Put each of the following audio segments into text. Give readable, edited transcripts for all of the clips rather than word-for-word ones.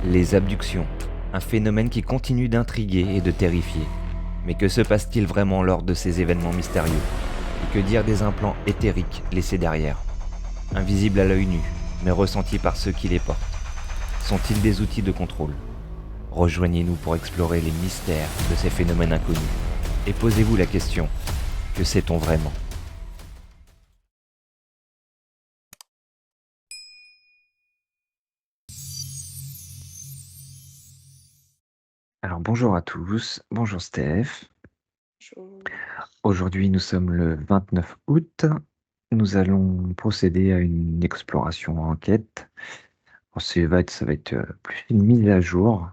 Les abductions, un phénomène qui continue d'intriguer et de terrifier. Mais que se passe-t-il vraiment lors de ces événements mystérieux? Et que dire des implants éthériques laissés derrière? Invisibles à l'œil nu, mais ressentis par ceux qui les portent. Sont-ils des outils de contrôle? Rejoignez-nous pour explorer les mystères de ces phénomènes inconnus. Et posez-vous la question, que sait-on vraiment? Alors bonjour à tous, bonjour Steph. Bonjour. Aujourd'hui nous sommes le 29 août. Nous allons procéder à une exploration enquête. Bon, ça va être plus une mise à jour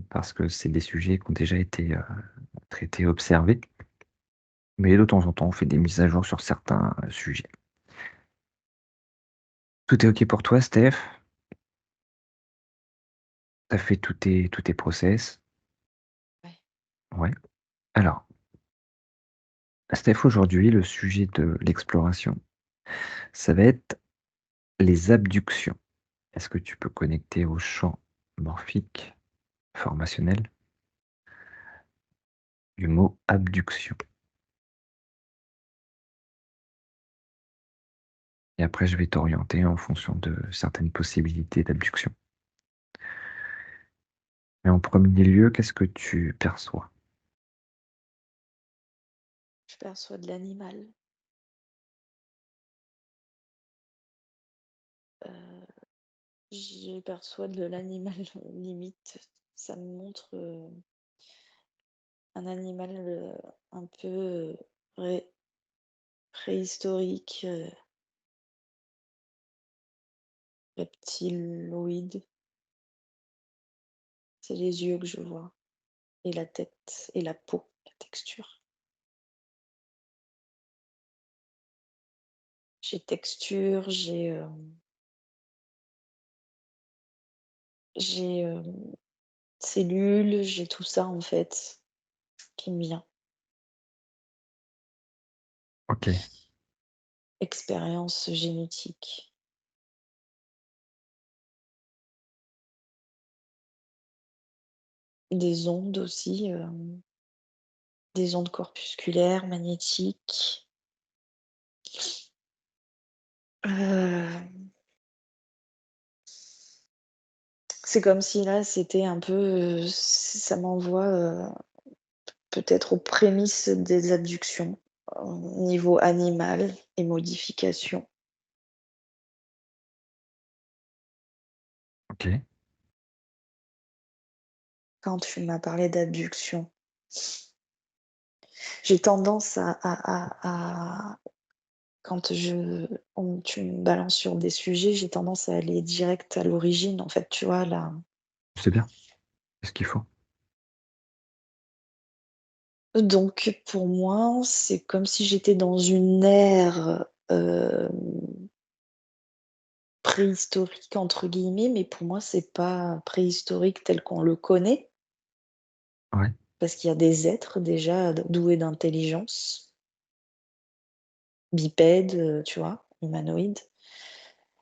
parce que c'est des sujets qui ont déjà été traités, observés. Mais de temps en temps, on fait des mises à jour sur certains sujets. Tout est OK pour toi, Steph? T'as fait tous tes process? Ouais. Ouais. Alors, Steph, aujourd'hui, le sujet de l'exploration, ça va être les abductions. Est-ce que tu peux connecter au champ morphique formationnel du mot abduction? Et après, je vais t'orienter en fonction de certaines possibilités d'abduction. Mais en premier lieu, qu'est-ce que tu perçois? Je perçois de l'animal. Je perçois de l'animal limite. Ça me montre un animal un peu préhistorique, reptiloïde. C'est les yeux que je vois, et la tête, et la peau, la texture. J'ai texture, j'ai cellules, j'ai tout ça en fait qui me vient. Ok, Expérience génétique. Des ondes aussi, des ondes corpusculaires, magnétiques. Heu, c'est comme si là, c'était un peu, ça m'envoie, peut-être aux prémices des abductions, au niveau animal et modification. ok, Quand tu m'as parlé d'abduction, j'ai tendance à quand tu me balances sur des sujets, j'ai tendance à aller direct à l'origine, en fait, tu vois? Là, c'est bien, c'est ce qu'il faut. donc pour moi, c'est comme si j'étais dans une ère, «préhistorique» entre guillemets, mais pour moi, c'est pas préhistorique tel qu'on le connaît, Ouais, parce qu'il y a des êtres déjà doués d'intelligence, bipèdes, tu vois? Humanoïdes.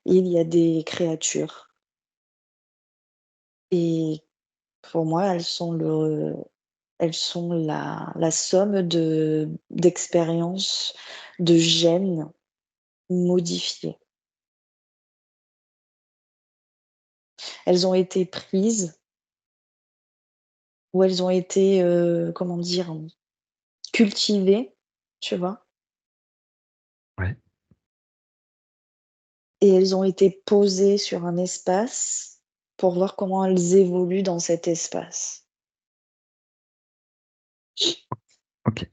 Et il y a des créatures et pour moi, elles sont la somme d'expériences, de gènes modifiés. Elles ont été prises ou elles ont été, comment dire? Cultivées, tu vois? ouais, Et elles ont été posées sur un espace pour voir comment elles évoluent dans cet espace. ok.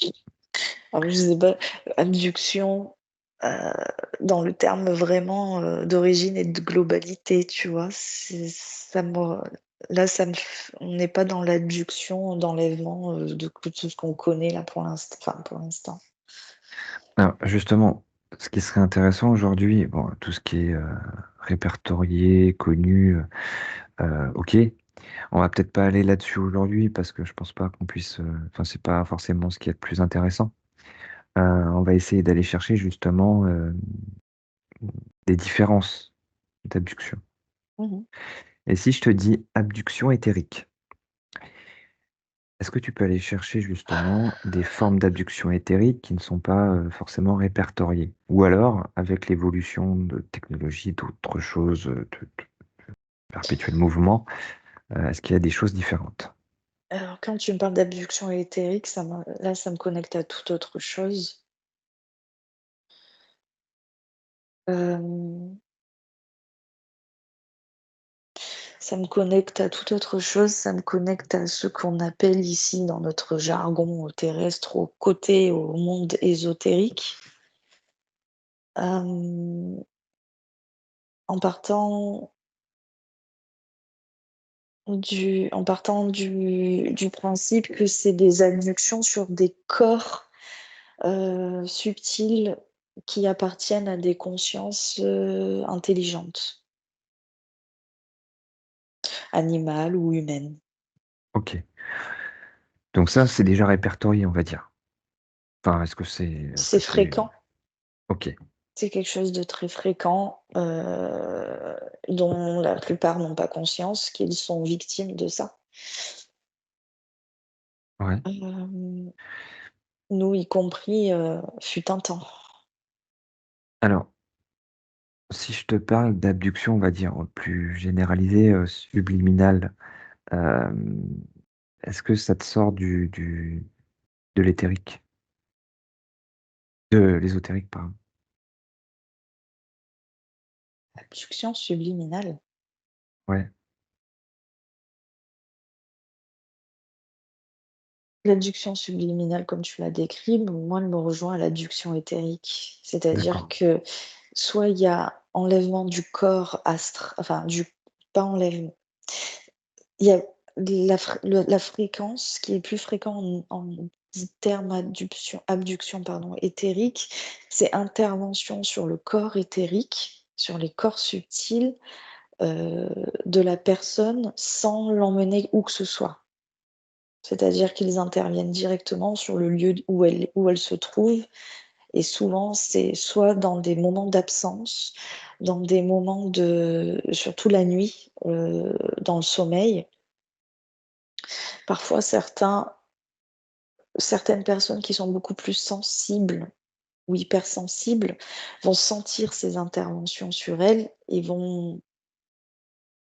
Alors je sais pas, abduction, heu, dans le terme vraiment, d'origine et de globalité, tu vois? C'est ça me là, ça me f on n'est pas dans l'abduction, d'enlèvement, de tout ce qu'on connaît là pour l'instant. Alors justement, ce qui serait intéressant aujourd'hui, bon, tout ce qui est répertorié, connu, ok. On va peut-être pas aller là-dessus aujourd'hui parce que je pense pas qu'on puisse. Enfin, c'est pas forcément ce qui est le plus intéressant. On va essayer d'aller chercher justement des différences d'abduction. Mmh mh. Et si je te dis abduction éthérique, est-ce que tu peux aller chercher justement des formes d'abduction éthérique qui ne sont pas forcément répertoriées? Ou alors, avec l'évolution de technologies, d'autres choses, de perpétuel mouvement, est-ce qu'il y a des choses différentes? Alors quand tu me parles d'abduction éthérique, ça me connecte à toute autre chose. Hem, Ça me connecte à toute autre chose, ça me connecte à ce qu'on appelle ici dans notre jargon terrestre au monde ésotérique. Hem, en partant du principe que c'est des abductions sur des corps, subtils qui appartiennent à des consciences, intelligentes, animales ou humaines. Ok. Donc ça, c'est déjà répertorié, on va dire. Enfin, est-ce C'est que c'est... fréquent, Ok, c'est quelque chose de très fréquent, dont la plupart n'ont pas conscience qu'ils sont victimes de ça. ouais. Hem, Nous y compris, fut un temps. Alors, si je te parle d'abduction, on va dire plus généralisée, subliminale, euh, est-ce que ça te sort de l'éthérique? De l'ésotérique, pardon. Abduction subliminale. Ouais, L'adduction subliminale, comme tu l'as décrit, moi, elle me rejoint à l'adduction éthérique. C'est-à-dire d'accord. que soit il y a enlèvement du corps enfin du pas enlèvement, il y a la fréquence qui est plus fréquent en termes abduction pardon, éthérique, c'est intervention sur le corps éthérique, sur les corps subtils, heu, de la personne sans l'emmener où que ce soit. C'est-à-dire qu'ils interviennent directement sur le lieu où elle se trouve et souvent, c'est soit dans des moments d'absence, dans des moments surtout la nuit, dans le sommeil. Parfois certaines personnes qui sont beaucoup plus sensibles ou hypersensibles vont sentir ces interventions sur elles et vont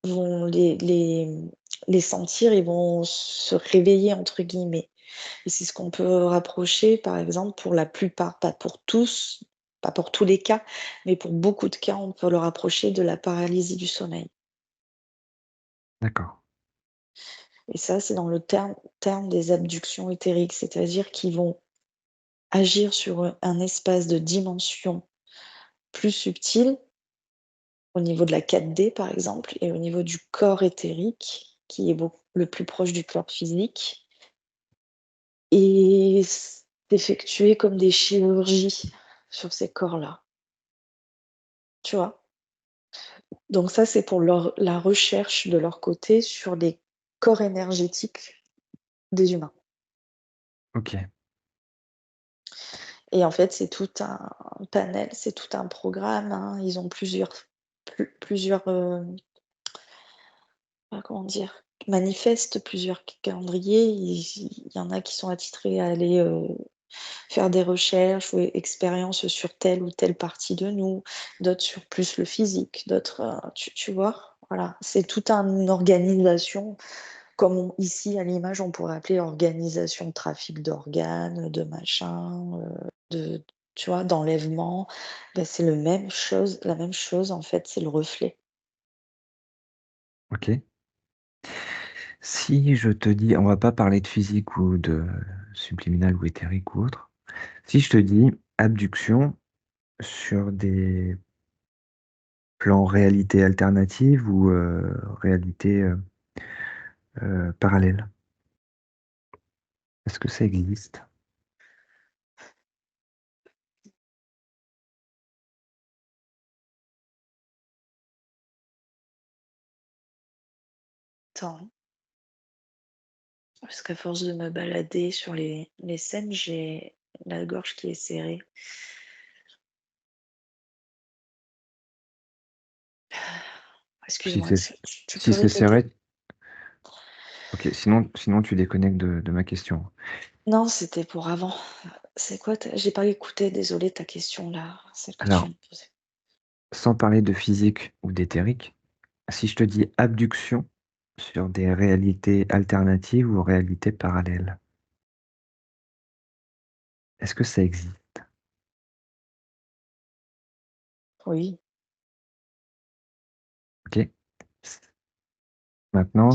les sentir et vont «se réveiller» entre guillemets. Et c'est ce qu'on peut rapprocher, par exemple, pour la plupart, pas pour tous, pas pour tous les cas, mais pour beaucoup de cas, on peut le rapprocher de la paralysie du sommeil. D'accord. Et ça, c'est dans le terme des abductions éthériques, c'est-à-dire qu'ils vont agir sur, un espace de dimension plus subtil, au niveau de la 4D par exemple, et au niveau du corps éthérique, qui est beaucoup le plus proche du corps physique, et s'effectuer comme des chirurgies sur ces corps-là, tu vois? Donc ça, c'est pour la recherche de leur côté sur les corps énergétiques des humains. Ok. Et en fait, c'est tout un panel, c'est tout un programme, hein. Ils ont plusieurs, comment dire? Manifestes, plusieurs calendriers. Il y en a qui sont attitrés à aller, faire des recherches ou expériences sur telle ou telle partie de nous, d'autres sur plus le physique, d'autres, tu vois? Voilà, c'est tout une organisation. Comme ici, à l'image, on pourrait appeler organisation de trafic d'organes, de machin, de tu vois, d'enlèvement. Bah, c'est la même chose, en fait, c'est le reflet. Ok. Si je te dis, on va pas parler de physique ou de subliminal ou éthérique ou autre. Si je te dis abduction sur des plans réalité alternative ou réalité parallèle, est-ce que ça existe? Attends, hein, parce qu'à force de me balader sur les scènes, j'ai la gorge qui est serrée. Excuse Si moi, c'est tu si peux c'est répéter? serré, ok, sinon tu déconnectes de ma question. Non, c'était pour avant. C'est quoi ta j'ai pas écouté, désolée, ta question là, celle que tu Alors, viens de poser. sans parler de physique ou d'éthérique, si je te dis abduction sur des réalités alternatives ou réalités parallèles, est-ce que ça existe? Oui. Ok. Maintenant,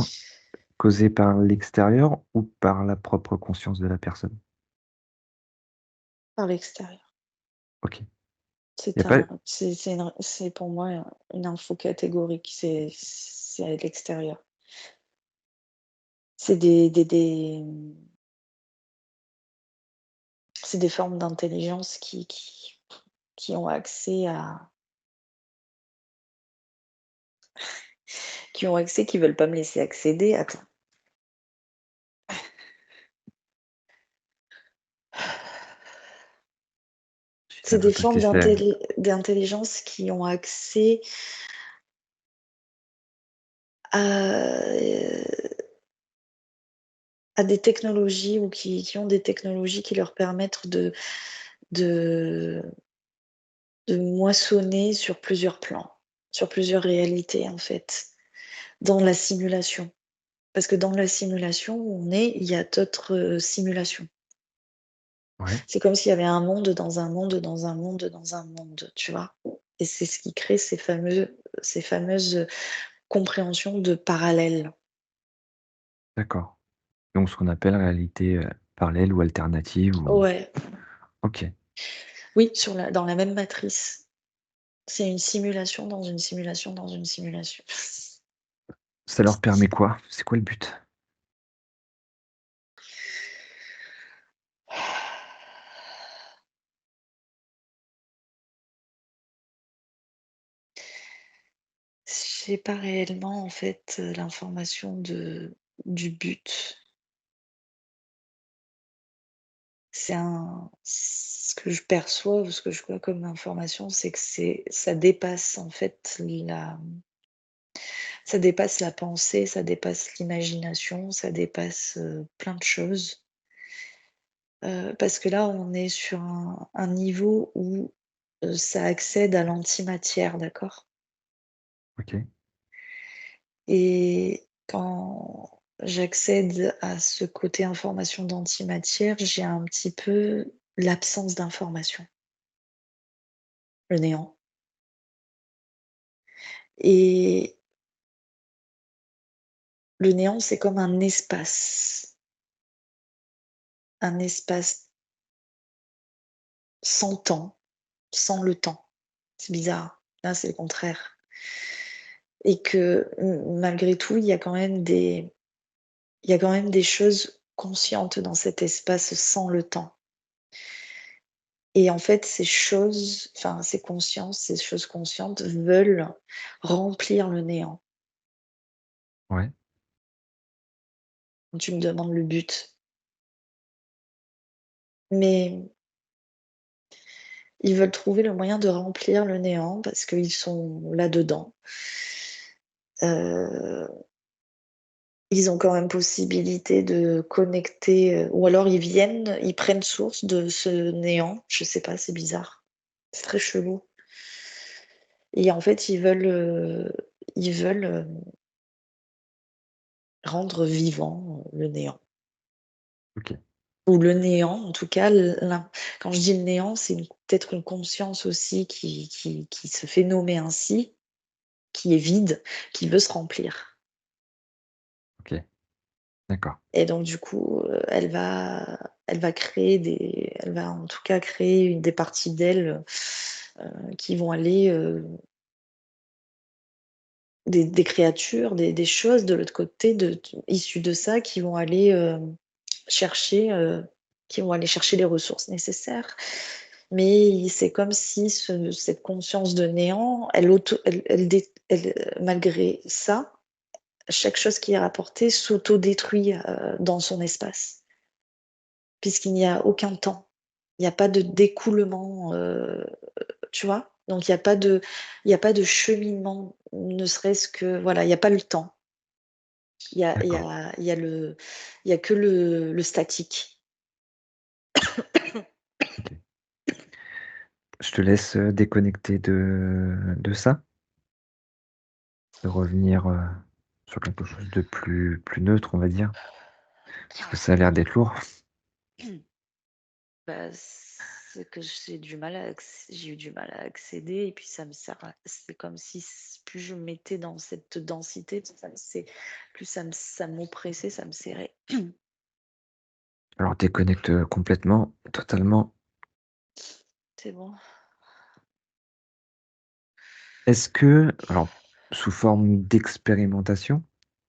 causé par l'extérieur ou par la propre conscience de la personne? Par l'extérieur. Ok. Y a C'est pas... un c'est pour moi une info catégorique, c'est à l'extérieur. C'est c'est des formes d'intelligence qui ont accès à qui ont accès, qui veulent pas me laisser accéder. Attends. C'est Putain, des attends, formes qu'est-ce que d'intelligence qui ont accès à, à des technologies ou qui ont des technologies qui leur permettent de de moissonner sur plusieurs plans, sur plusieurs réalités, en fait, dans la simulation. Parce que dans la simulation où on est, il y a d'autres, simulations. Ouais, C'est comme s'il y avait un monde dans un monde, dans un monde, dans un monde, tu vois? Et c'est ce qui crée ces fameuses compréhensions de parallèles. d'accord. Donc, ce qu'on appelle réalité parallèle ou alternative ou... Ouais, Ok. oui, dans la même matrice. C'est une simulation dans une simulation dans une simulation. Ça leur permet quoi? C'est quoi le but? J'ai pas réellement, en fait, l'information du but. Ce que je perçois ou ce que je vois comme information, c'est que ça dépasse, en fait, ça dépasse la pensée, ça dépasse l'imagination, ça dépasse, plein de choses. Parce que là, on est sur un niveau où, ça accède à l'antimatière, d'accord? Ok. Et quand j'accède à ce côté information d'antimatière, j'ai un petit peu l'absence d'information, le néant. Et le néant, c'est comme un espace sans temps, sans le temps. C'est bizarre. Là, c'est le contraire. Et que malgré tout, il y a quand même des choses conscientes dans cet espace sans le temps. Et en fait, ces consciences, ces choses conscientes veulent remplir le néant. Ouais, Quand tu me demandes le but. Mais ils veulent trouver le moyen de remplir le néant parce qu'ils sont là-dedans. Heu, Ils ont quand même possibilité de connecter, ou alors ils prennent source de ce néant. Je sais pas, c'est bizarre. C'est très chelou. Et en fait, ils veulent, rendre vivant, le néant. ok. Ou le néant, en tout cas, quand je dis le néant, c'est peut-être une conscience aussi qui se fait nommer ainsi, qui est vide, qui veut se remplir. Ok, d'accord. Et donc du coup, elle va en tout cas créer des parties d'elle, qui vont aller, des créatures, des choses de l'autre côté issues de ça qui vont aller, chercher, les ressources nécessaires. Mais c'est comme si cette conscience de néant, malgré ça, chaque chose qui est rapportée s'auto-détruit, dans son espace, puisqu'il n'y a aucun temps. Il n'y a pas de d'écoulement, tu vois? Donc il y a pas de cheminement, ne serait-ce que voilà, il y a pas le temps. D'accord. Il y a il y a que le statique. OK. Je te laisse, déconnecter de ça, de revenir, sur quelque chose de plus neutre, on va dire, parce que ça a l'air d'être lourd. Bah, c'est que j'ai eu du mal à accéder et puis ça me sert à c'est comme si plus je me mettais dans cette densité, plus ça m'oppressait, ça me serrait. Alors déconnecte, complètement, totalement. C'est bon. Est-ce que alors sous forme d'expérimentation,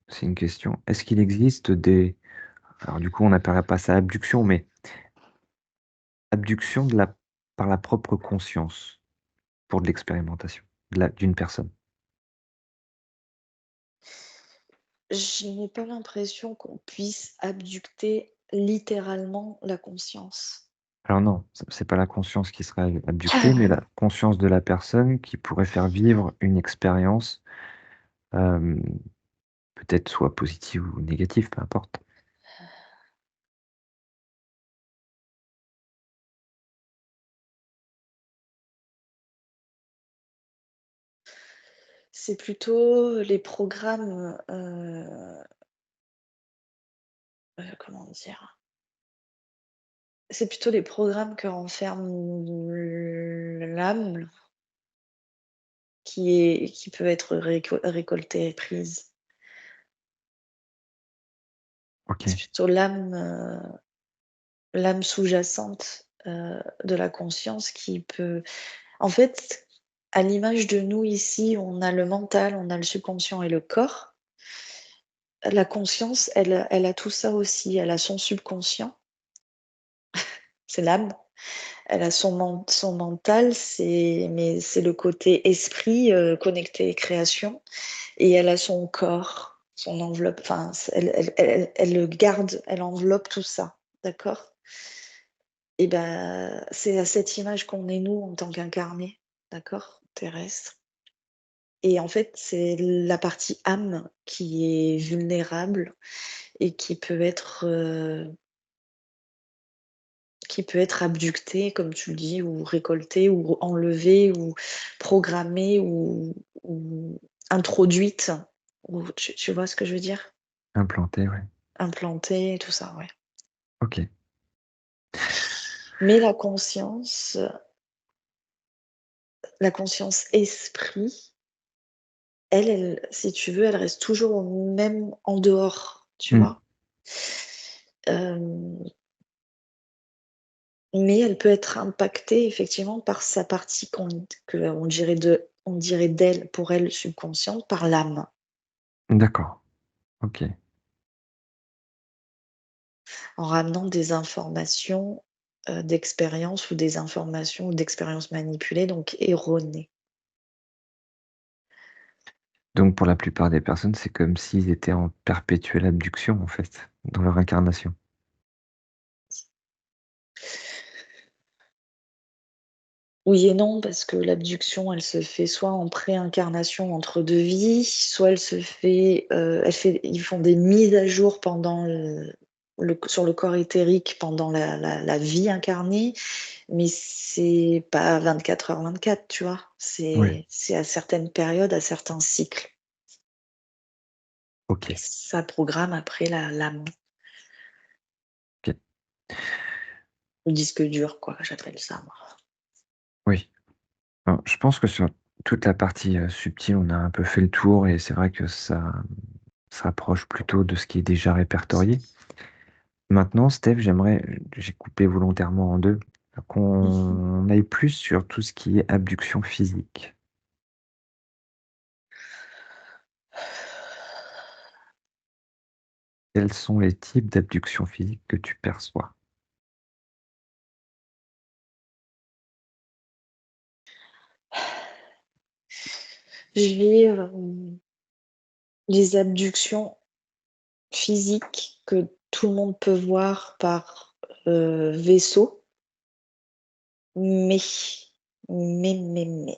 c'est une question, est-ce qu'il existe des alors du coup on n'appellerait pas ça abduction, mais abduction de la par la propre conscience, pour de l'expérimentation, d'une personne? Je n'ai pas l'impression qu'on puisse abducter littéralement la conscience. Alors non, c'est pas la conscience qui serait abductée, mais la conscience de la personne qui pourrait faire vivre une expérience, hem, peut-être soit positive ou négative, peu importe. C'est plutôt les programmes, comment dire? C'est plutôt les programmes que renferme l'âme qui peut être récoltée et prise. C'est OK, plutôt l'âme sous-jacente, de la conscience qui peut en fait, à l'image de nous ici, on a le mental, on a le subconscient et le corps. La conscience, elle a tout ça aussi. Elle a son subconscient, c'est l'âme. Elle a son mental, c'est le côté esprit, connecté création et elle a son corps, son enveloppe, enfin, elle le garde, elle enveloppe tout ça, d'accord? Et ben, c'est à cette image qu'on est nous en tant qu'incarnés, d'accord? Terrestres et en fait, c'est la partie âme qui est vulnérable et qui peut être abductée, comme tu le dis, ou récoltée, ou enlevée, ou programmée, ou introduite, ou tu vois ce que je veux dire? implanté, ouais. Implantée, tout ça, ouais. OK. Mais la conscience esprit, si tu veux, elle reste toujours au même en dehors, tu Mmh. vois? Mais elle peut être impactée effectivement par sa partie on dirait d'elle, pour elle subconsciente, par l'âme. D'accord. OK. En ramenant des informations, d'expérience ou des informations ou d'expériences manipulées, donc erronées. Donc pour la plupart des personnes, c'est comme s'ils étaient en perpétuelle abduction, en fait, dans leur incarnation. Oui et non, parce que l'abduction, elle se fait soit en préincarnation entre 2 vies, soit elle se fait, ils font des mises à jour pendant sur le corps éthérique pendant la vie incarnée, mais c'est pas 24 heures 24, tu vois? Ouais, C'est à certaines périodes, à certains cycles et OK, ça programme après l'âme. OK. Le disque dur quoi, j'appelle ça moi. Oui. Alors, je pense que sur toute la partie, subtile, on a un peu fait le tour et c'est vrai que ça se rapproche plutôt de ce qui est déjà répertorié. Maintenant, Steph, j'ai coupé volontairement en 2, Mmh. qu'on aille plus sur tout ce qui est abduction physique. Quels sont les types d'abduction physique que tu perçois? J'ai, les abductions physiques que tout le monde peut voir par, vaisseau, mais Mais.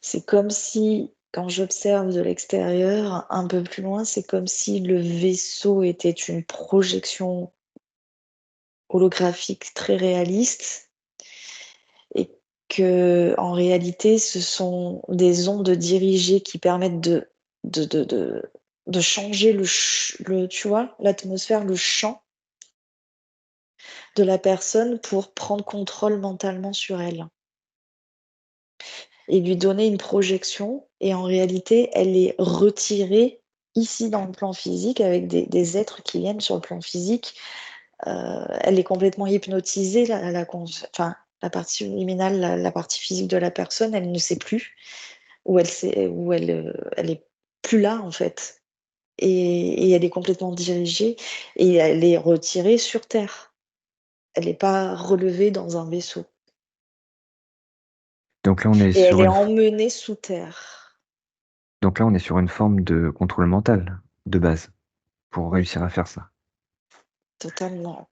C'est comme si, quand j'observe de l'extérieur, un peu plus loin, c'est comme si le vaisseau était une projection holographique très réaliste et qu'en réalité, ce sont des ondes dirigées qui permettent de changer tu vois, l'atmosphère, le champ de la personne pour prendre contrôle mentalement sur elle et lui donner une projection et en réalité, elle est retirée ici dans le plan physique avec des êtres qui viennent sur le plan physique. Elle est complètement hypnotisée, enfin, la partie liminale, la partie physique de la personne, elle ne sait plus où elle est plus là en fait et elle est complètement dirigée et elle est retirée sur terre. Elle n'est pas relevée dans un vaisseau Donc là, on est et elle sur est une, emmenée sous terre, donc là, on est sur une forme de contrôle mental de base pour oui, réussir à faire ça. totalement.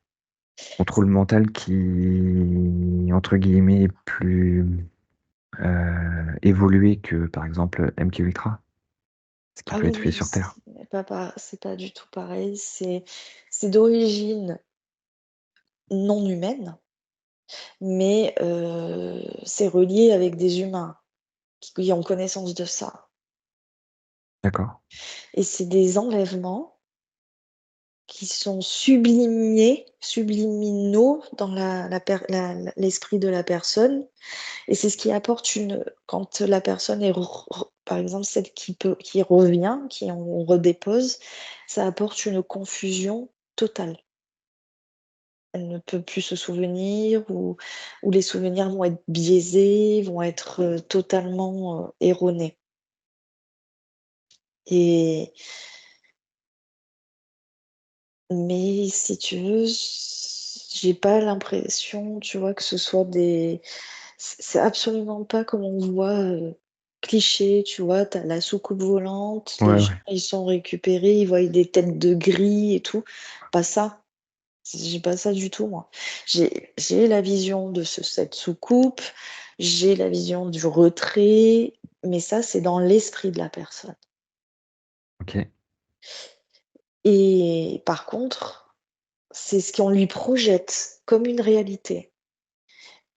Contrôle mental qui, entre guillemets, est plus évolué que, par exemple, MK Ultra, ce qui Ah peut être oui, fait oui, sur Terre. c'est pas du tout pareil. C'est d'origine non humaine, mais c'est relié avec des humains qui ont connaissance de ça. D'accord. Et c'est des enlèvements qui sont subliminaux dans l'esprit de la personne. Et c'est ce qui apporte quand la personne est, par exemple, celle qui revient, qui on redépose, ça apporte une confusion totale. Elle ne peut plus se souvenir ou les souvenirs vont être biaisés, vont être, totalement, erronés et mais si tu veux, j'ai pas l'impression, tu vois, que ce soit c'est absolument pas comme on voit, cliché, tu vois? Tu as la soucoupe volante, les Ouais, gens, ouais. ils sont récupérés, ils voient des têtes de gris et tout. Pas ça. J'ai pas ça du tout moi. J'ai la vision de cette soucoupe, j'ai la vision du retrait, mais ça, c'est dans l'esprit de la personne Ok. et par contre, c'est ce qu'on lui projette comme une réalité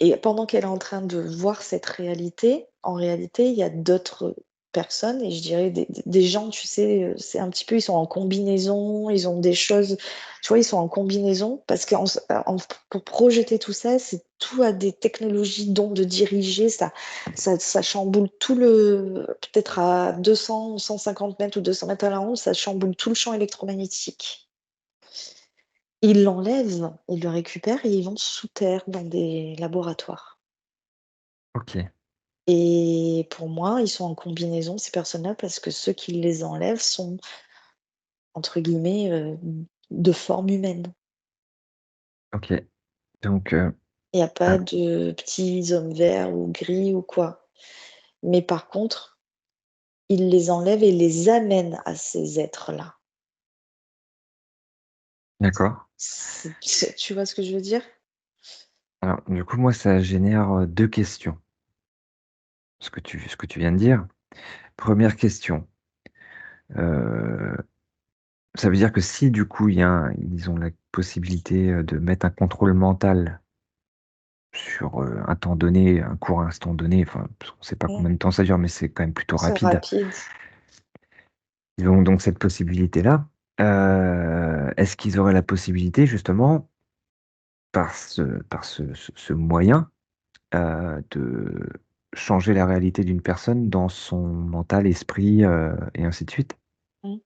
et pendant qu'elle est en train de voir cette réalité, en réalité, il y a d'autres personnes et je dirais des gens, tu sais, c'est un petit peu ils sont en combinaison, ils ont des choses tu vois, ils sont en combinaison parce qu'en s en pour projeter tout ça, c'est tout à des technologies d'ondes dirigées, ça chamboule tout peut-être à 200 150 mètres ou 200 mètres à la ronde, ça chamboule tout le champ électromagnétique. Ils l'enlèvent, ils le récupèrent et ils vont sous terre dans des laboratoires. Ok. Et pour moi, ils sont en combinaison, ces personnes-là, parce que ceux qui les enlèvent sont, entre guillemets, de forme humaine. Ok. Donc, Il y a pas ah, de petits hommes verts ou gris ou quoi. Mais par contre, ils les enlèvent et les amènent à ces êtres-là. d'accord. Tu vois ce que je veux dire? Alors, du coup, moi, ça génère deux questions. Ce que tu viens de dire. Première question. euh, Ça veut dire que si du coup ils ont la possibilité de mettre un contrôle mental sur un temps donné, un court instant donné, enfin, parce qu'on ne sait pas Mmh, combien de temps ça dure, mais c'est quand même plutôt c'est rapide. rapide. Ils ont donc cette possibilité-là. Est-ce qu'ils auraient la possibilité, justement, par ce moyen, de changer la réalité d'une personne dans son mental, esprit, et ainsi de suite? Mmh,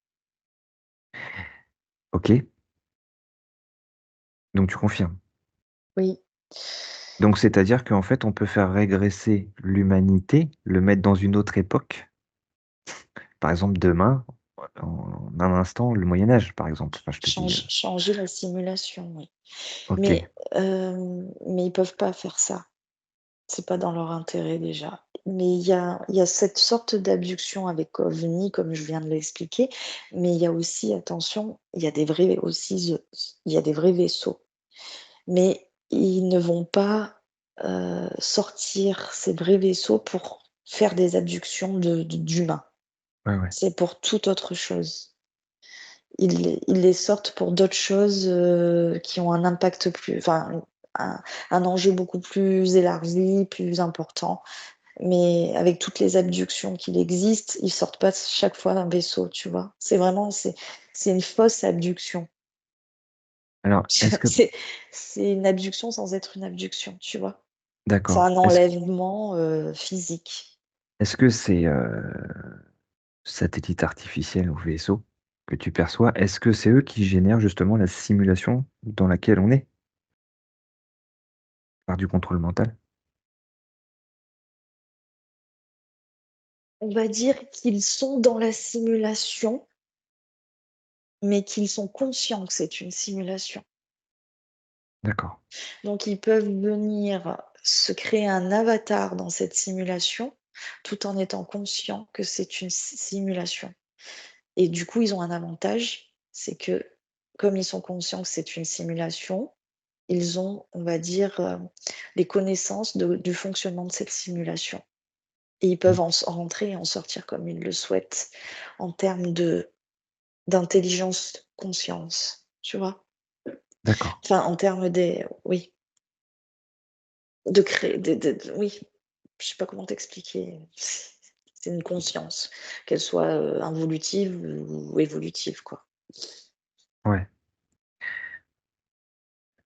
Ok, donc tu confirmes. oui, Donc, c'est-à-dire qu'en fait, on peut faire régresser l'humanité, le mettre dans une autre époque. Par exemple, demain, en un instant, le Moyen Âge, par exemple. Enfin, je te dis, changer la simulation, oui. ok, Mais ils peuvent pas faire ça. C'est pas dans leur intérêt déjà. Mais il y a cette sorte d'abduction avec OVNI, comme je viens de l'expliquer, mais il y a aussi, attention, il y a des vrais vaisseaux. Mais ils ne vont pas, sortir ces vrais vaisseaux pour faire des abductions d'humains. Ouais, ouais. C'est pour toute autre chose. Ils les sortent pour d'autres choses qui ont un impact un enjeu beaucoup plus élargi, plus important. Mais avec toutes les abductions qu'il existe, ils sortent pas chaque fois un vaisseau, tu vois. C'est une fausse abduction. Alors, est-ce que, C'est une abduction sans être une abduction, tu vois. C'est d'accord, un enlèvement physique. est-ce que ces satellites artificiels ou vaisseaux que tu perçois, est-ce que c'est eux qui génèrent justement la simulation dans laquelle on est par du contrôle mental? On va dire qu'ils sont dans la simulation, mais qu'ils sont conscients que c'est une simulation. D'accord. Donc ils peuvent venir se créer un avatar dans cette simulation, tout en étant conscients que c'est une simulation. Et du coup, ils ont un avantage, c'est que comme ils sont conscients que c'est une simulation, ils ont, on va dire, les connaissances du fonctionnement de cette simulation. Et ils Mmh. peuvent rentrer et en sortir comme ils le souhaitent en termes d'intelligence conscience, tu vois? D'accord. Enfin, en termes des oui, de créer oui, je sais pas comment t'expliquer. C'est une conscience, qu'elle soit, involutive ou évolutive, quoi. Ouais.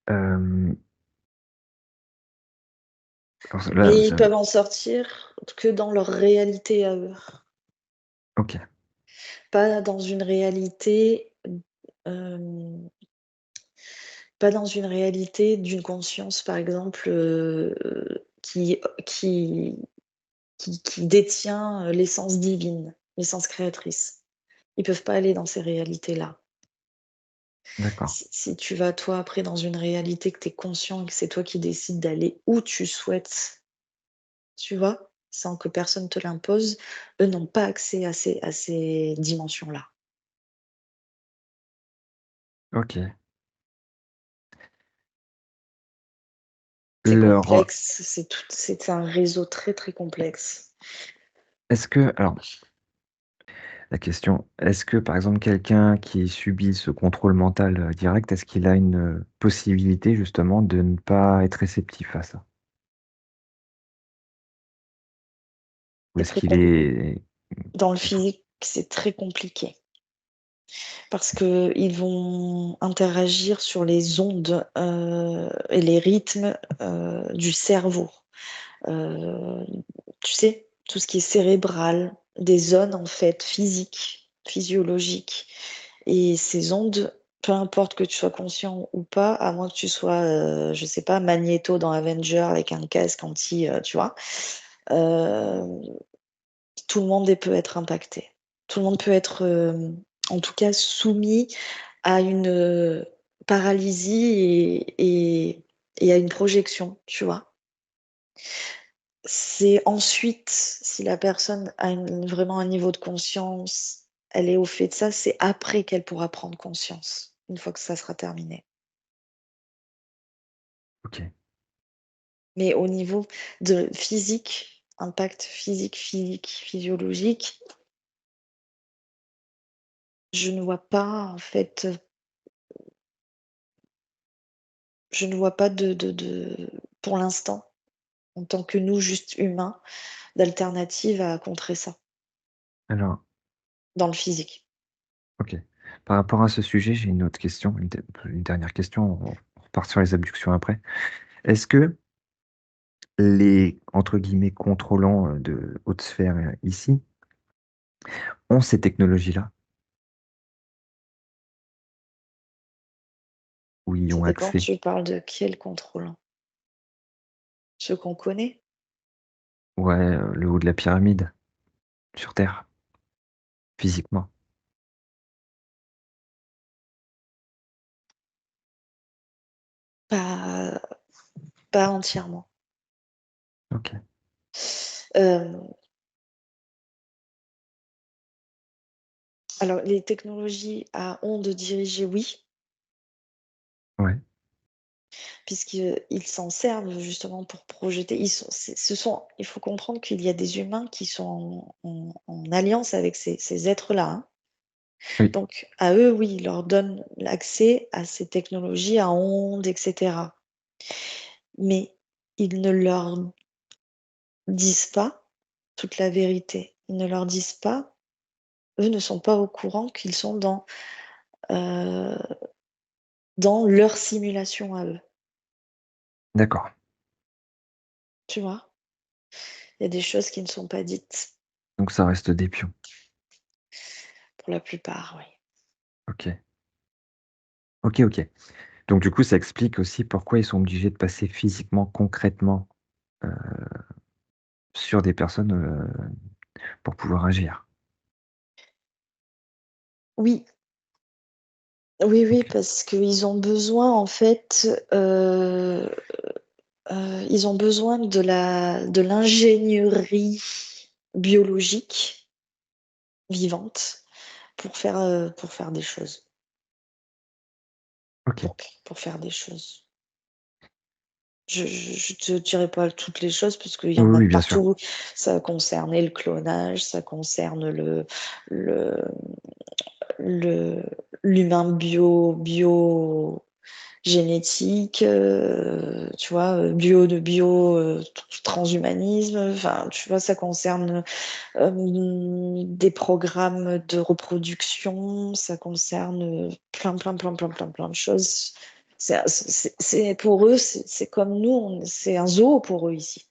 Hem, alors là, Mais ils ça peuvent en sortir que dans leur réalité à eux, OK, pas dans une réalité, hem, pas dans une réalité d'une conscience, par exemple, qui qui détient, l'essence divine, l'essence créatrice. Ils peuvent pas aller dans ces réalités-là. d'accord. Si tu vas, toi, après dans une réalité que tu es conscient et que c'est toi qui décides d'aller où tu souhaites, tu vois? Sans que personne te l'impose, eux n'ont pas accès à ces dimensions-là. OK. C'est Leur complexe, c'est un réseau très, très complexe. est-ce que alors la question, est-ce que, par exemple, quelqu'un qui subit ce contrôle mental, direct, est-ce qu'il a une, possibilité justement de ne pas être réceptif à ça? Ou C'est est-ce très qu'il com est Dans le il faut physique, c'est très compliqué parce qu'ils vont interagir sur les ondes, et les rythmes, du cerveau. Heu, Tu sais, tout ce qui est cérébral, des zones en fait physiques, physiologiques et ces ondes, peu importe que tu sois conscient ou pas, à moins que tu sois, je sais pas, Magnéto dans Avengers avec un casque anti, tu vois? Heu, Tout le monde peut être impacté. Tout le monde peut être, en tout cas soumis à une, paralysie et à une projection, tu vois? C'est ensuite, si la personne a vraiment un niveau de conscience, elle est au fait de ça, c'est après qu'elle pourra prendre conscience, une fois que ça sera terminé. OK. Mais au niveau de physique, impact physique, physiologique, je ne vois pas en fait, je ne vois pas pour l'instant, en tant que nous, juste humains, d'alternative à contrer ça, Alors dans le physique. OK. Par rapport à ce sujet, j'ai une autre question, une dernière question, on repart sur les abductions après. Est-ce que les, entre guillemets, «contrôlants», de haute sphère, ici, ont ces technologies-là? Ou y Ça ont dépend, accès? tu parles de quel contrôlant? Ceux qu'on connaît? Ouais, le haut de la pyramide, sur terre, physiquement. Pas pas entièrement. OK, Hem, alors les technologies à ondes dirigées, oui, ouais, puisqu'ils s'en servent justement pour projeter. Il faut comprendre qu'il y a des humains qui sont en alliance avec ces êtres-là, hein. Oui, Donc, à eux, oui, ils leur donnent l'accès à ces technologies à ondes, etc. Mais ils ne leur disent pas toute la vérité. Ils ne leur disent pas, eux ne sont pas au courant qu'ils sont euh, dans leur simulation à eux. d'accord. Tu vois? Il y a des choses qui ne sont pas dites, Donc ça reste des pions. pour la plupart, oui. Ok, ok, ok. Donc du coup, ça explique aussi pourquoi ils sont obligés de passer physiquement, concrètement, euh, sur des personnes pour pouvoir agir. Oui, oui, oui, Ok, parce qu'ils ont besoin, en fait, ils ont besoin de l'ingénierie biologique vivante pour faire des choses. ok. Pour faire des choses. Je te dirai pas toutes les choses parce qu'il y Oui, en a oui, bien sûr. partout. Ça concernait le clonage, ça concerne le, le, l'humain génétique, tu vois, transhumanisme, enfin, tu vois, ça concerne des programmes de reproduction, ça concerne plein de choses. Pour eux, c'est comme nous, c'est un zoo pour eux ici.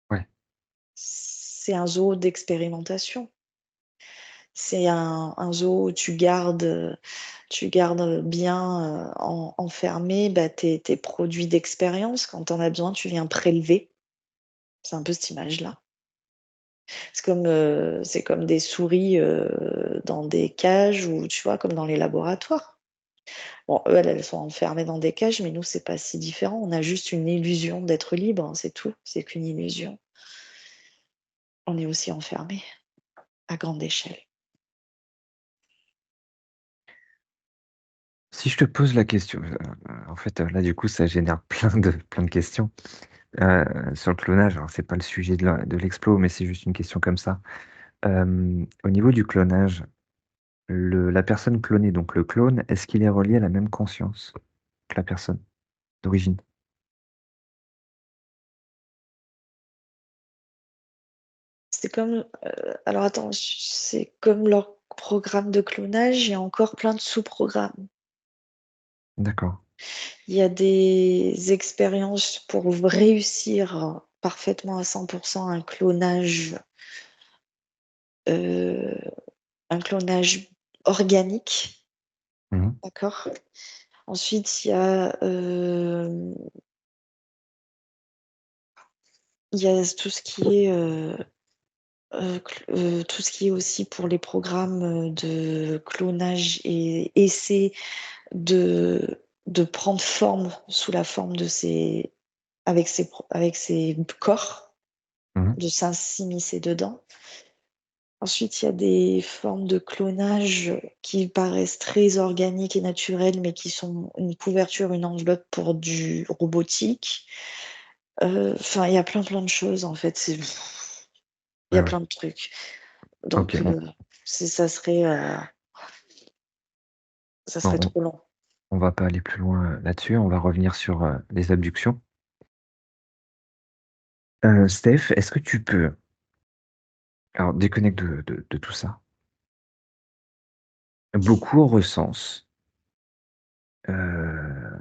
Ouais, C'est un zoo d'expérimentation. C'est un zoo où tu gardes bien enfermé bah, tes produits d'expérience. Quand tu en as besoin, tu viens prélever. C'est un peu cette image-là. C'est comme des souris dans des cages ou tu vois, comme dans les laboratoires. Bon, eux, elles sont enfermées dans des cages, mais nous, c'est pas si différent. On a juste une illusion d'être libre, hein, c'est tout. C'est qu'une illusion. On est aussi enfermé à grande échelle. si je te pose la question, en fait, là, du coup, ça génère plein de questions sur le clonage. Alors, c'est pas le sujet de l'explo, mais c'est juste une question comme ça. Au niveau du clonage, la personne clonée, donc le clone, est-ce qu'il est relié à la même conscience que la personne d'origine? C'est comme, alors attends, c'est comme leur programme de clonage, il y a encore plein de sous-programmes. D'accord. Il y a des expériences pour réussir parfaitement à 100% euh, un clonage organique, Mhm. d'accord? Ensuite, il y a tout ce qui est aussi pour les programmes de clonage et essai de prendre forme sous la forme avec ses corps, Mhm. de s'immiscer dedans. Ensuite, il y a des formes de clonage qui paraissent très organiques et naturelles, mais qui sont une couverture, une enveloppe pour du robotique. Enfin, il y a plein de choses en fait. Il y Ouais, a ouais. plein de trucs. Ok, Donc, ça bon, serait trop long. on va pas aller plus loin là-dessus. On va revenir sur les abductions. Steph, est-ce que tu peux, alors déconnecte de tout ça. Beaucoup recensent euh,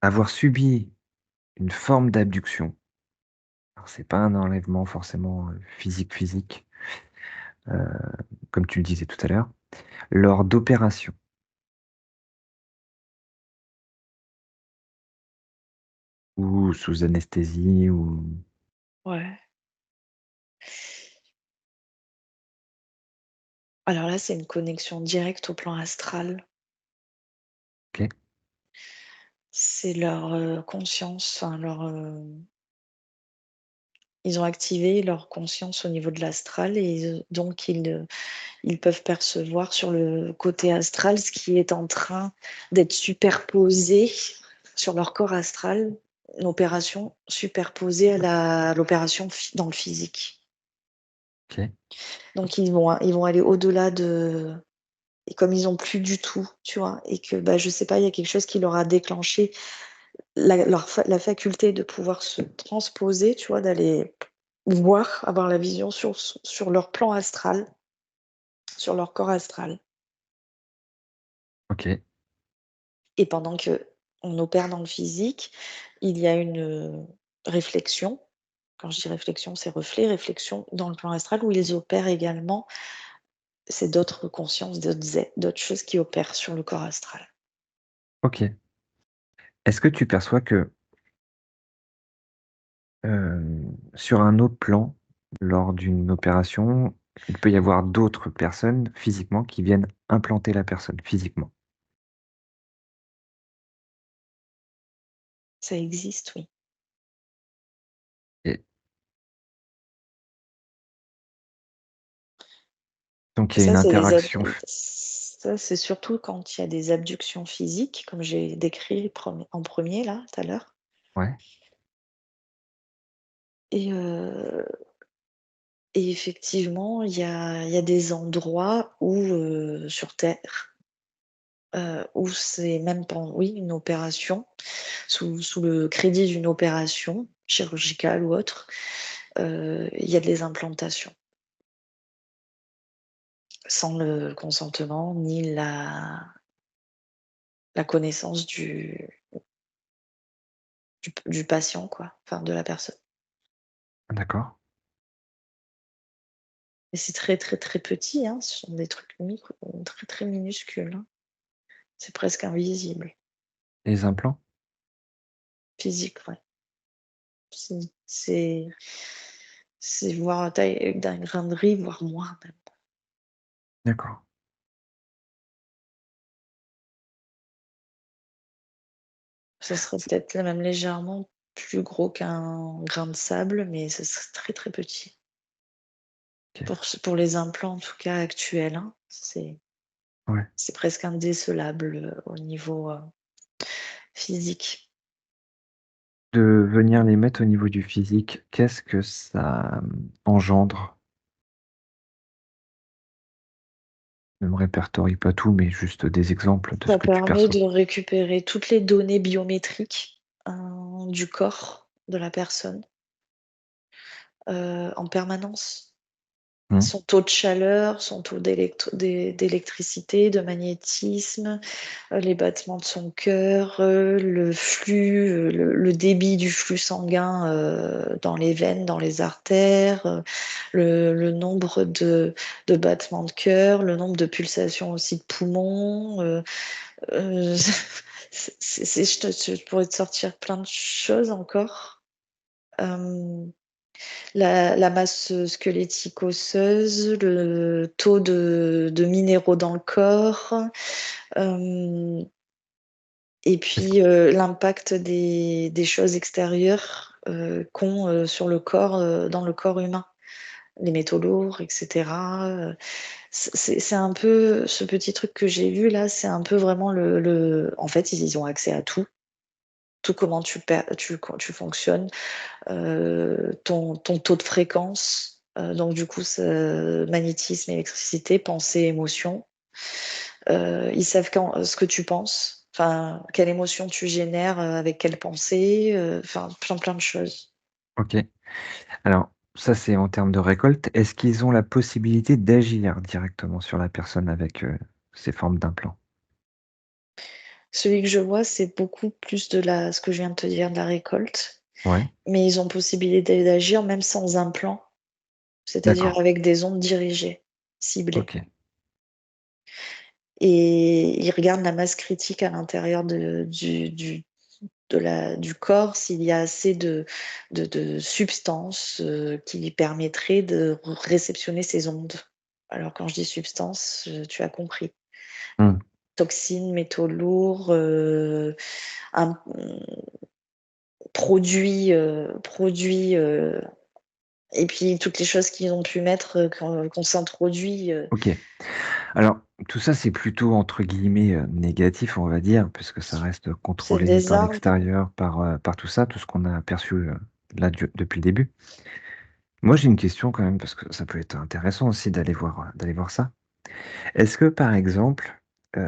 avoir subi une forme d'abduction. Alors, c'est pas un enlèvement forcément physique, euh, comme tu le disais tout à l'heure, lors d'opérations ou sous anesthésie ou... Ouais. Alors là, c'est une connexion directe au plan astral. Ok. C'est leur conscience, enfin, Ils ont activé leur conscience au niveau de l'astral et donc ils peuvent percevoir sur le côté astral ce qui est en train d'être superposé sur leur corps astral, une opération superposée à l'opération dans le physique. Ok. Donc ils vont aller au-delà de... Et comme ils n'ont plus du tout, tu vois, et que bah, je sais pas, il y a quelque chose qui leur a déclenché la faculté de pouvoir se transposer, tu vois, d'aller voir, avoir la vision sur leur plan astral, sur leur corps astral. Ok. Et pendant que on opère dans le physique, il y a une réflexion. Quand je dis réflexion, c'est reflet, réflexion dans le plan astral où ils opèrent également. C'est d'autres consciences, d'autres choses qui opèrent sur le corps astral. Ok. Est-ce que tu perçois que sur un autre plan, lors d'une opération, il peut y avoir d'autres personnes physiquement qui viennent implanter la personne physiquement? Ça existe, oui. Et donc Et il y a ça, une interaction. ça, c'est surtout quand il y a des abductions physiques, comme j'ai décrit en premier, là, tout à l'heure. Ouais. Et, et effectivement, il y a des endroits où, sur Terre, où c'est même pas, oui, une opération, sous le crédit d'une opération chirurgicale ou autre, il y a des implantations, sans le consentement ni la connaissance du patient, quoi, enfin de la personne. D'accord. Et c'est très, très, très petit, hein, ce sont des trucs micro, très, très minuscules, hein. C'est presque invisible, Les implants? physique, ouais. C'est c'est c'est voir la taille d'un grain de riz, voire moins même. D'accord. Ça serait C'est peut-être même légèrement plus gros qu'un grain de sable, mais ça serait très, très petit. OK. Pour les implants, en tout cas actuels, hein, Ouais. c'est presque indécelable, au niveau, physique. De venir les mettre au niveau du physique, qu'est-ce que ça, engendre? Ne me répertorie pas tout, mais juste des exemples de ce Ça que tu permet perçois. de récupérer toutes les données biométriques, du corps de la personne, en permanence. Mmh. Son taux de chaleur, son taux d'électricité, de magnétisme, les battements de son cœur, le flux, le débit du flux sanguin, dans les veines, dans les artères, le nombre de battements de cœur, le nombre de pulsations aussi de poumons. Euh, je pourrais te sortir plein de choses encore. Euh, la masse squelettique osseuse, le taux de minéraux dans le corps, euh, et Est-ce puis l'impact des choses extérieures qu'ont sur le corps, dans le corps humain, les métaux lourds, etc. C'est un peu ce petit truc que j'ai vu là, c'est un peu vraiment En fait, ils ont accès à tout. Tout comment tu fonctionnes, ton taux de fréquence, donc du coup, magnétisme, électricité, pensée, émotion. Ils savent ce que tu penses, enfin, quelle émotion tu génères, avec quelle pensée, enfin, plein, plein de choses. OK. Alors ça, c'est en termes de récolte. Est-ce qu'ils ont la possibilité d'agir directement sur la personne avec, ces formes d'implants? Celui que je vois, c'est beaucoup plus ce que je viens de te dire, de la récolte, Ouais, mais ils ont possibilité d'agir même sans implant, c'est-à-dire d'accord. avec des ondes dirigées, ciblées. OK. Et ils regardent la masse critique à l'intérieur du corps, s'il y a assez de substances qui lui permettraient de réceptionner ces ondes. Alors quand je dis substance, tu as compris. Mmh. Toxines, métaux lourds, un produit Et puis toutes les choses qu'ils ont pu mettre, qu'on s'introduit. OK. Alors, tout ça, c'est plutôt entre guillemets, «négatif», on va dire, puisque ça reste C'est contrôlé des par armes. l'extérieur, par tout ça, tout ce qu'on a aperçu, là, depuis le début. Moi, j'ai une question quand même, parce que ça peut être intéressant aussi d'aller voir ça. Est-ce que, par exemple, heu,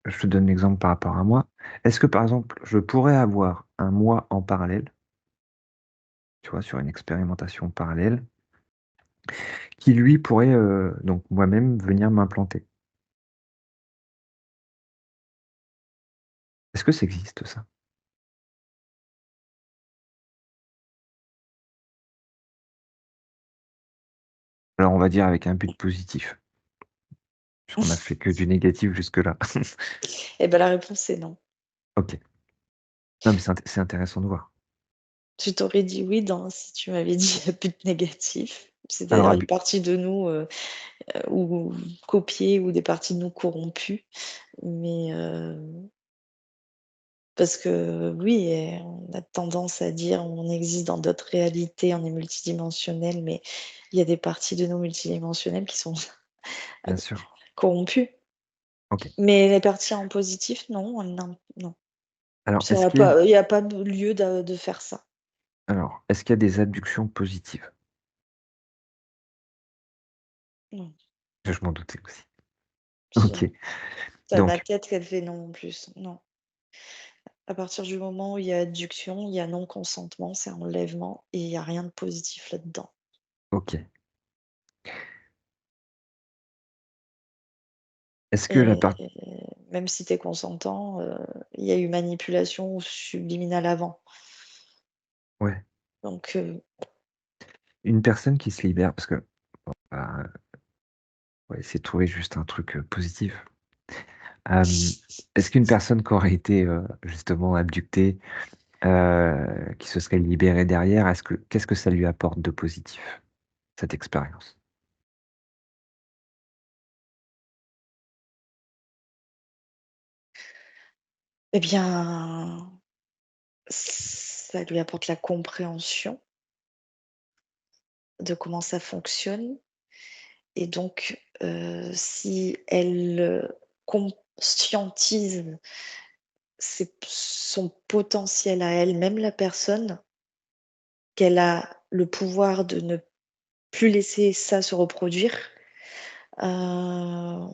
je te donne l'exemple par rapport à moi. Est-ce que, par exemple, je pourrais avoir un moi en parallèle, tu vois, sur une expérimentation parallèle, qui lui pourrait, donc moi-même venir m'implanter? Est-ce que ça existe ça? Alors on va dire avec un but positif, puisqu'on a fait que du négatif jusque-là. Et ben la réponse est non. OK. Non mais c'est intéressant de voir. Tu t'aurais dit oui si tu m'avais dit à but négatif, Alors c'est-à-dire à une but partie de nous, ou copiée ou des parties de nous corrompues. Mais parce que oui, on a tendance à dire on existe dans d'autres réalités, on est multidimensionnel, mais il y a des parties de nous multidimensionnelles qui sont bien sûr. corrompues. OK. Mais les parties en positif, non, non, non. Alors Ça a pas il y a pas de lieu de faire ça. est-ce qu'il y a des abductions positives? Non, Je m'en doutais aussi. c'est OK. dans ma Donc tête qu'elle fait non en plus, non. À partir du moment où il y a adduction, il y a non-consentement, c'est enlèvement et il y a rien de positif là-dedans. OK. Est-ce que la Et part même si tu es consentant, il y a eu manipulation subliminale avant. ouais, Donc une personne qui se libère parce que, bah, on va essayer de trouver juste un truc, positif. Est-ce qu'une personne qui aurait été, justement abductée, qui se serait libérée derrière, qu'est-ce que ça lui apporte de positif, cette expérience? eh bien, ça lui apporte la compréhension de comment ça fonctionne et donc si elle, conscientise son potentiel à elle, même la personne, qu'elle a le pouvoir de ne plus laisser ça se reproduire, heu,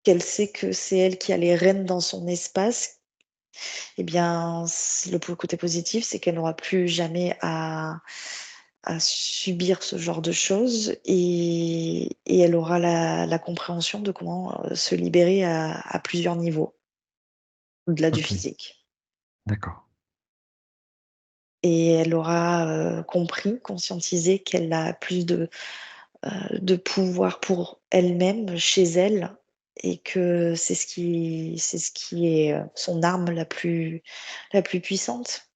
qu'elle sait que c'est elle qui a les rênes dans son espace, et bien, côté positif, c'est qu'elle n'aura plus jamais à subir ce genre de choses et elle aura la compréhension de comment, se libérer à plusieurs niveaux, au-delà du OK, physique. d'accord. Et elle aura, compris, conscientisé qu'elle a plus de pouvoir pour elle-même, chez elle et que c'est ce qui est, son arme la plus puissante,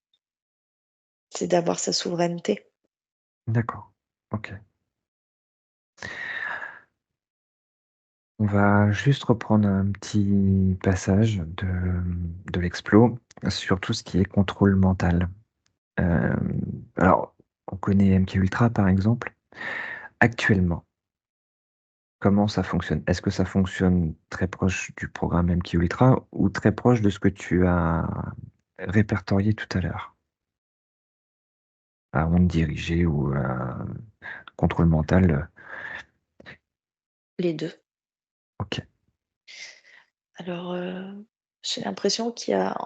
c'est d'avoir sa souveraineté. D'accord. OK. On va juste reprendre un petit passage de l'explo sur tout ce qui est contrôle mental. Alors, on connaît MK Ultra, par exemple. Actuellement, comment ça fonctionne? Est-ce que ça fonctionne très proche du programme MK Ultra ou très proche de ce que tu as répertorié tout à l'heure? À ondes dirigées ou contrôle mental, Les 2. OK. Alors, j'ai l'impression qu'il y a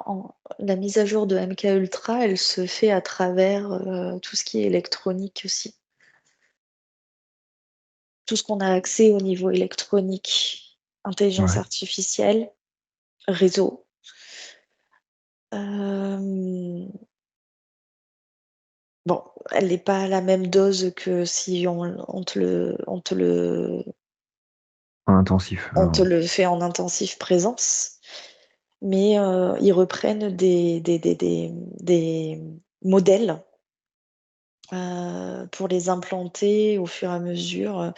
la mise à jour de MK Ultra, elle se fait à travers, tout ce qui est électronique aussi. Tout ce qu'on a accès au niveau électronique, intelligence Ouais, artificielle, réseau. Hem, bon, elle n'est pas à la même dose que si en intensif, on te le fait en intensive présence, mais ils reprennent des modèles, pour les implanter au fur et à mesure,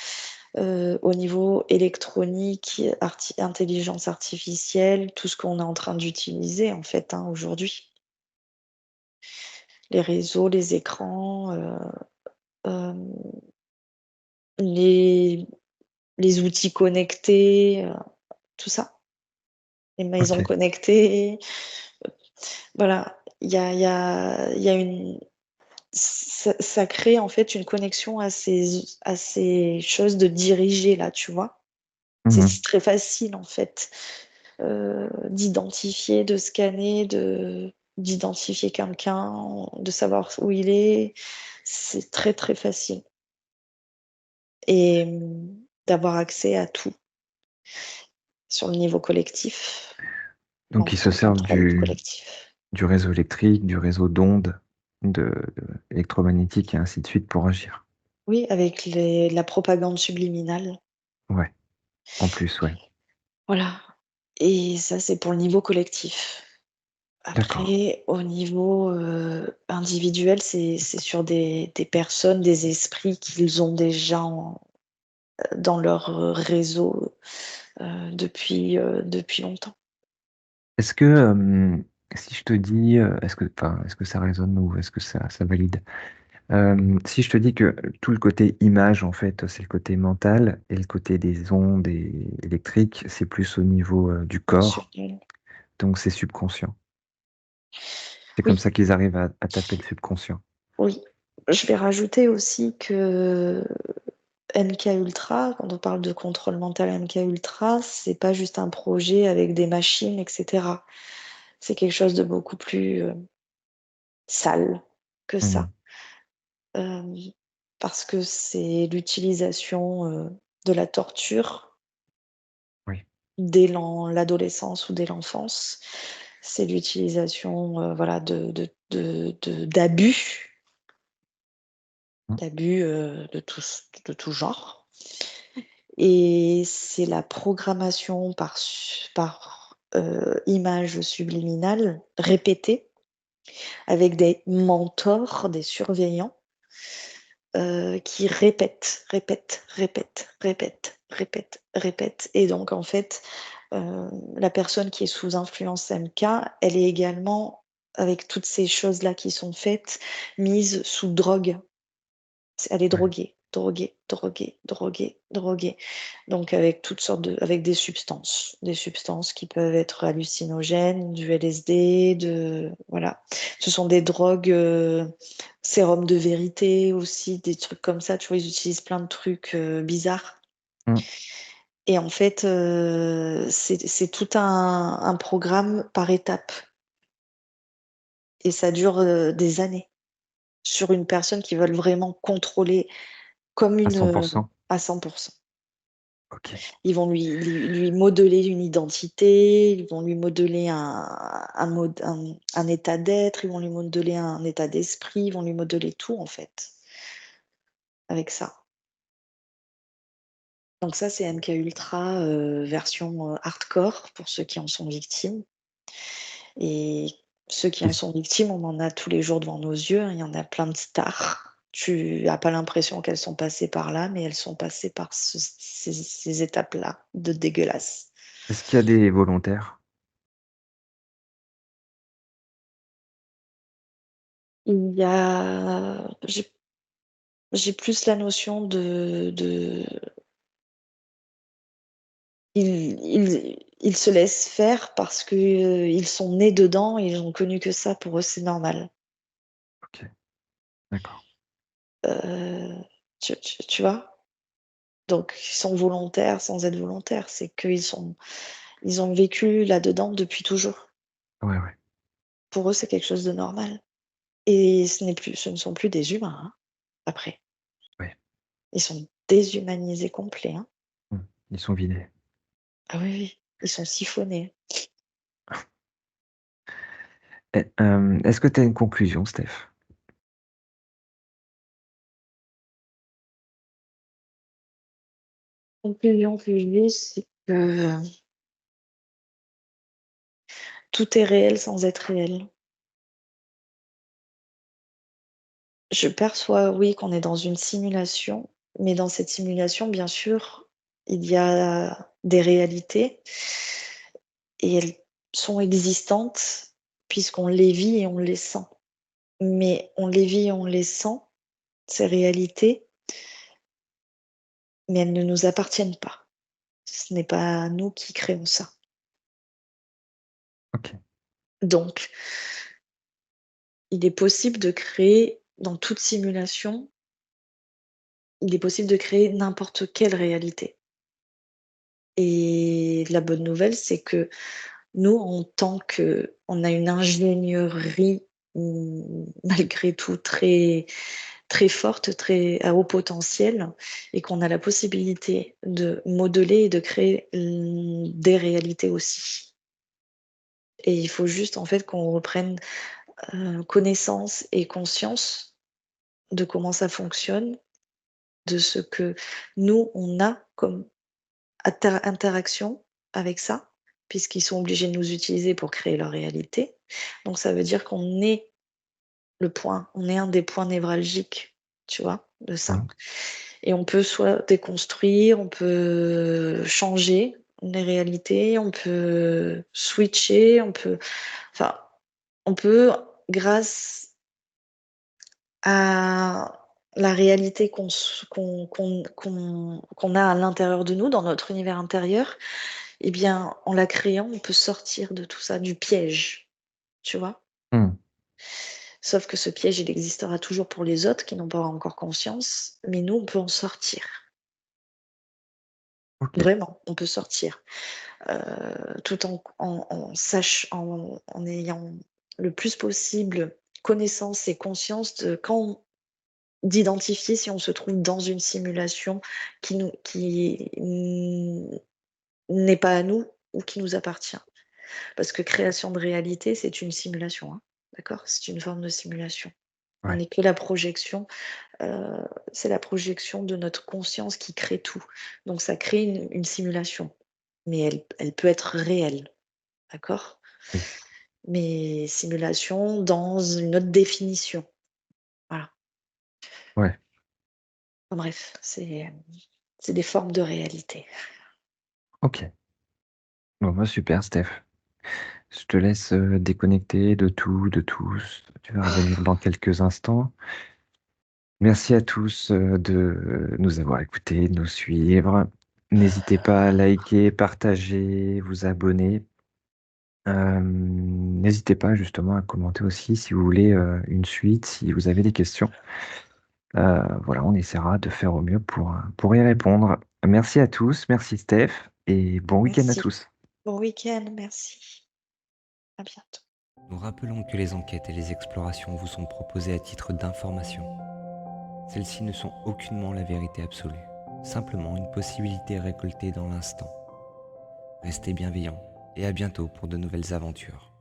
au niveau électronique, intelligence artificielle, tout ce qu'on est en train d'utiliser en fait, hein, aujourd'hui. les réseaux, les écrans, hem, les les outils connectés, tout ça. Les maisons OK. connectées, voilà. Il y a une ça crée en fait une connexion à ces choses de diriger là, tu vois? C'est Mmh. très facile en fait, d'identifier, de scanner, d'identifier quelqu'un, de savoir où il est. C'est très, très facile et d'avoir accès à tout sur le niveau collectif, Donc ils donc se le servent contrôle du collectif. réseau électrique, du réseau d'ondes, électromagnétiques et ainsi de suite pour agir. Oui, avec la propagande subliminale, Ouais, en plus, ouais. voilà et ça, c'est pour le niveau collectif. D'accord. Après, au niveau, individuel, c'est sur des personnes, des esprits qu'ils ont déjà dans leur, réseau, depuis longtemps. Est-ce que, si je te dis, est-ce que ça résonne ou est-ce que ça valide? Si je te dis que tout le côté image, en fait, c'est le côté mental et le côté des ondes et électriques, c'est plus au niveau, du corps, Émotionnel. donc c'est subconscient. C'est comme Oui, ça qu'ils arrivent à taper le subconscient. oui. Je vais rajouter aussi que MK Ultra, quand on parle de contrôle mental MK Ultra, c'est pas juste un projet avec des machines et cetera. C'est quelque chose de beaucoup plus, sale que Mmh. ça. Hem, Parce que c'est l'utilisation, de la torture Oui. dès l'adolescence ou dès l'enfance. C'est l'utilisation, voilà, Mmh. d'abus, de tout genre et c'est la programmation par, image subliminale répétée avec des mentors, des surveillants qui répète, répète, répète, répète, répète, répète et donc en fait, la personne qui est sous influence MK, elle est également, avec toutes ces choses-là qui sont faites, mise sous drogue. Elle est Ouais. droguée, droguée, droguée, droguée, droguée. Donc avec toutes sortes avec des substances qui peuvent être hallucinogènes, du LSD, voilà. Ce sont des drogues, sérum de vérité aussi, des trucs comme ça, tu vois? Ils utilisent plein de trucs, bizarres Mmh. et en fait, c'est tout un programme par étapes et ça dure, des années sur une personne qu'ils veulent vraiment contrôler comme À une, 100%. à 100. OK. Ils vont lui modeler une identité, ils vont lui modeler un état d'être, ils vont lui modeler un état d'esprit, ils vont lui modeler tout en fait, avec ça. Donc ça, c'est MK Ultra, version, hardcore pour ceux qui en sont victimes et ceux qui en Qu'est-ce sont victimes, on en a tous les jours devant nos yeux, hein, il y en a plein de stars. Tu as pas l'impression qu'elles sont passées par là, mais elles sont passées par ces étapes-là de dégueulasse. est-ce qu'il y a des volontaires? Il y a j'ai plus la notion de ils se laissent faire parce que, ils sont nés dedans et ils ont connu que ça, pour eux, c'est normal. OK, d'accord. Heu, tu vois? Donc ils sont volontaires sans être volontaires, c'est ils ont vécu là-dedans depuis toujours. Ouais, ouais, Pour eux, c'est quelque chose de normal et ce ne sont plus des humains, hein, après. ouais. Ils sont déshumanisés complets, hein. Mmh. Ils sont vidés. Ah oui, oui, ils sont siphonnés. Et est-ce que tu as une conclusion, Steph? Conclusion que j'ai, c'est que tout est réel sans être réel. Je perçois, oui, qu'on est dans une simulation, mais dans cette simulation, bien sûr, il y a des réalités et elles sont existantes puisqu'on les vit et on les sent. mais on les vit, on les sent, ces réalités, mais elles ne nous appartiennent pas. Ce n'est pas nous qui créons ça. OK. Donc, il est possible de créer dans toute simulation, il est possible de créer n'importe quelle réalité. Et la bonne nouvelle, c'est que nous, en tant qu'on a une ingénierie, malgré tout très très forte, très à haut potentiel et qu'on a la possibilité de modeler et de créer, des réalités aussi. Et il faut juste en fait qu'on reprenne, connaissance et conscience de comment ça fonctionne, de ce que nous, on a comme interaction avec ça, puisqu'ils sont obligés de nous utiliser pour créer leur réalité. Donc ça veut dire on est un des points névralgiques, tu vois, de Oui. ça. Et on peut soit déconstruire, on peut changer les réalités, on peut switcher, enfin, on peut, grâce à la réalité qu'on a à l'intérieur de nous, dans notre univers intérieur, eh bien, en la créant, on peut sortir de tout ça, du piège, tu vois? Mmh. Sauf que ce piège, il existera toujours pour les autres qui n'ont pas encore conscience, mais nous, on peut en sortir. OK. Vraiment, on peut sortir, tout en ayant le plus possible connaissance et conscience de d'identifier si on se trouve dans une simulation qui n'est pas à nous ou qui nous appartient. Parce que création de réalité, c'est une simulation, hein, d'accord? C'est une forme de simulation. On Ouais. n'est que la projection, heu, c'est la projection de notre conscience qui crée tout. Donc ça crée une simulation, mais elle peut être réelle, d'accord? Oui. Mais simulation dans une autre définition, voilà. Ouais. Enfin bref, c'est des formes de réalité. OK. Bon, bah, super Steph. Je te laisse, déconnecter de tout, de tous. Tu vas revenir dans quelques instants. Merci à tous, de nous avoir écoutés, de nous suivre. N'hésitez pas à liker, partager, vous abonner. N'hésitez pas justement à commenter aussi si vous voulez, une suite, si vous avez des questions. Voilà, on essaiera de faire au mieux pour y répondre. Merci à tous, merci Steph et bon week-end à Merci. tous. Bon week-end, merci. À bientôt. Nous rappelons que les enquêtes et les explorations vous sont proposées à titre d'information. Celles-ci ne sont aucunement la vérité absolue, simplement une possibilité récoltée dans l'instant. Restez bienveillants et à bientôt pour de nouvelles aventures.